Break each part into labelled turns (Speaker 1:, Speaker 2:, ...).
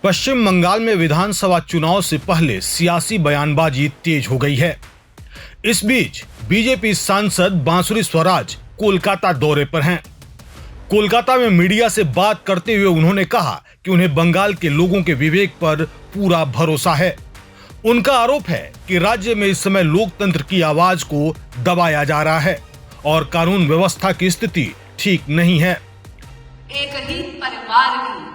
Speaker 1: पश्चिम बंगाल में विधानसभा चुनाव से पहले सियासी बयानबाजी तेज हो गई है। इस बीच बीजेपी सांसद बांसुरी स्वराज कोलकाता दौरे पर हैं। कोलकाता में मीडिया से बात करते हुए उन्होंने कहा कि उन्हें बंगाल के लोगों के विवेक पर पूरा भरोसा है। उनका आरोप है कि राज्य में इस समय लोकतंत्र की आवाज को दबाया जा रहा है और कानून व्यवस्था की स्थिति ठीक नहीं है।
Speaker 2: एक ही परिवार की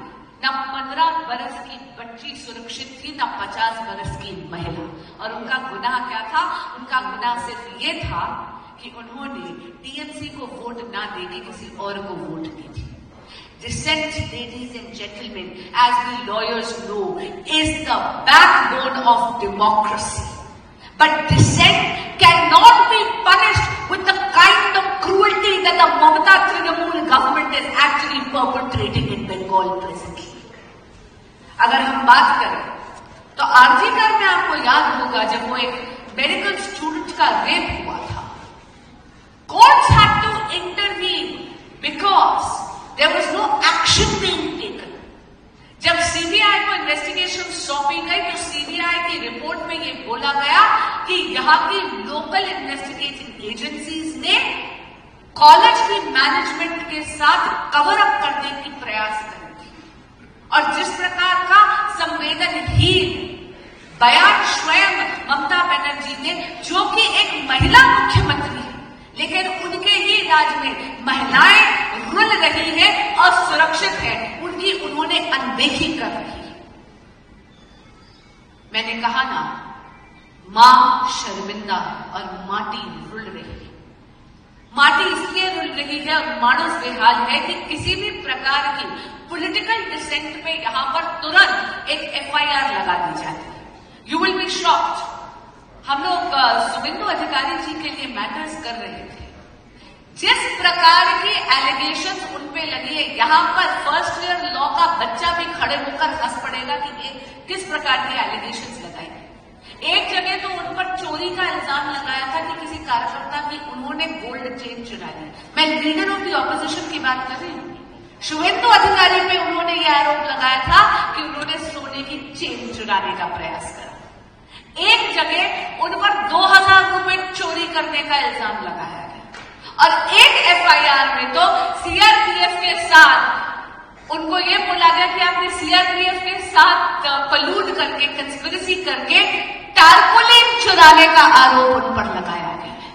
Speaker 2: न 15 बरस की बच्ची सुरक्षित थी, न 50 बरस की महिला। और उनका गुनाह क्या था? उनका गुनाह सिर्फ ये था कि उन्होंने टीएमसी को वोट ना देके किसी और को वोट दी थी। Dissent, ladies and gentlemen, as we lawyers know, is the backbone of democracy. But dissent cannot be punished with the kind of cruelty that the Mamata Trinamool government is actually perpetrating in Bengal presently. अगर हम बात करें तो आरजीकर में आपको याद होगा जब वो एक मेडिकल स्टूडेंट का रेप हुआ था, courts had to intervene because there was no action being taken. जब सीबीआई को इन्वेस्टिगेशन सौंपी गई तो सीबीआई की रिपोर्ट में ये बोला गया कि यहाँ की लोकल इन्वेस्टिगेटिंग एजेंसीज ने कॉलेज की मैनेजमेंट के साथ कवर अप करने की प्रयास करे और जिस प्रकार का संवेदनहीन बयान स्वयं ममता बनर्जी ने, जो कि एक महिला मुख्यमंत्री है लेकिन उनके ही राज्य में महिलाएं रुल रही है, असुरक्षित है, उनकी उन्होंने अनदेखी कर रही है। मैंने कहा ना, मां शर्मिंदा है और माटी रुल रही है। माटी इसलिए रुल रही है और मानुष बेहाल है कि किसी भी प्रकार की पॉलिटिकल डिसेंट पे यहां पर तुरंत एक एफआईआर लगा दी जाती है। You will be shocked. हम लोग शुभेंदु अधिकारी जी के लिए मैटर्स कर रहे थे। जिस प्रकार की एलिगेशंस उन पे लगी है, यहां पर फर्स्ट ईयर लॉ का बच्चा भी खड़े होकर हंस पड़ेगा कि ये किस प्रकार की एलिगेशंस लगाई गई। एक जगह तो उन पर चोरी का इल्जाम लगाया था कि किसी कार्यकर्ता की उन्होंने गोल्ड चेन चुरा ली। मैं लीडर ऑफ द ऑपोजिशन की बात कर रही हूं। शुभेंदु अधिकारी पे उन्होंने यह आरोप लगाया था कि उन्होंने सोने की चेन चुराने का प्रयास करा। एक जगह उन पर 2000 रुपए चोरी करने का इल्जाम लगाया गया और एक एफआईआर में तो सीआरपीएफ के साथ उनको यह बोला गया कि आपने सीआरपीएफ के साथ कलूड करके, कंस्पिरेसी करके टारपोलिन चुराने का आरोप उन पर लगाया गया है।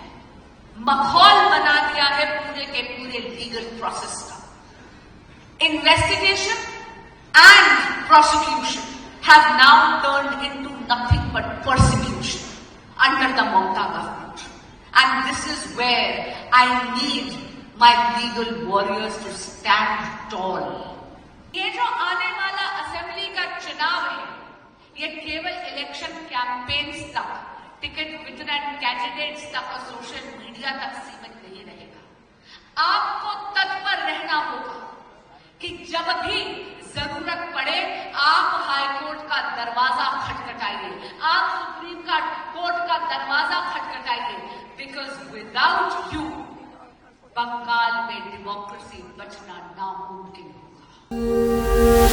Speaker 2: माहौल बना दिया है पूरे के पूरे लीगल प्रोसेस का। Investigation and prosecution have now turned into nothing but persecution under the Mamata government. And this is where I need my legal warriors to stand tall. ये जो आने वाला असेंबली का चुनाव है, ये केवल इलेक्शन कैंपेन्स तक, टिकट वितरण, कैंडिडेट्स तक और सोशल मीडिया तक सीमित नहीं रहेगा। आपको तत्पर रहना होगा कि जब भी जरूरत पड़े आप हाईकोर्ट का दरवाजा खटखटाइए, आप सुप्रीम कोर्ट का दरवाजा खटखटाइए, बिकॉज विदाउट यू बंगाल में डेमोक्रेसी बचना नामुमकिन होगा।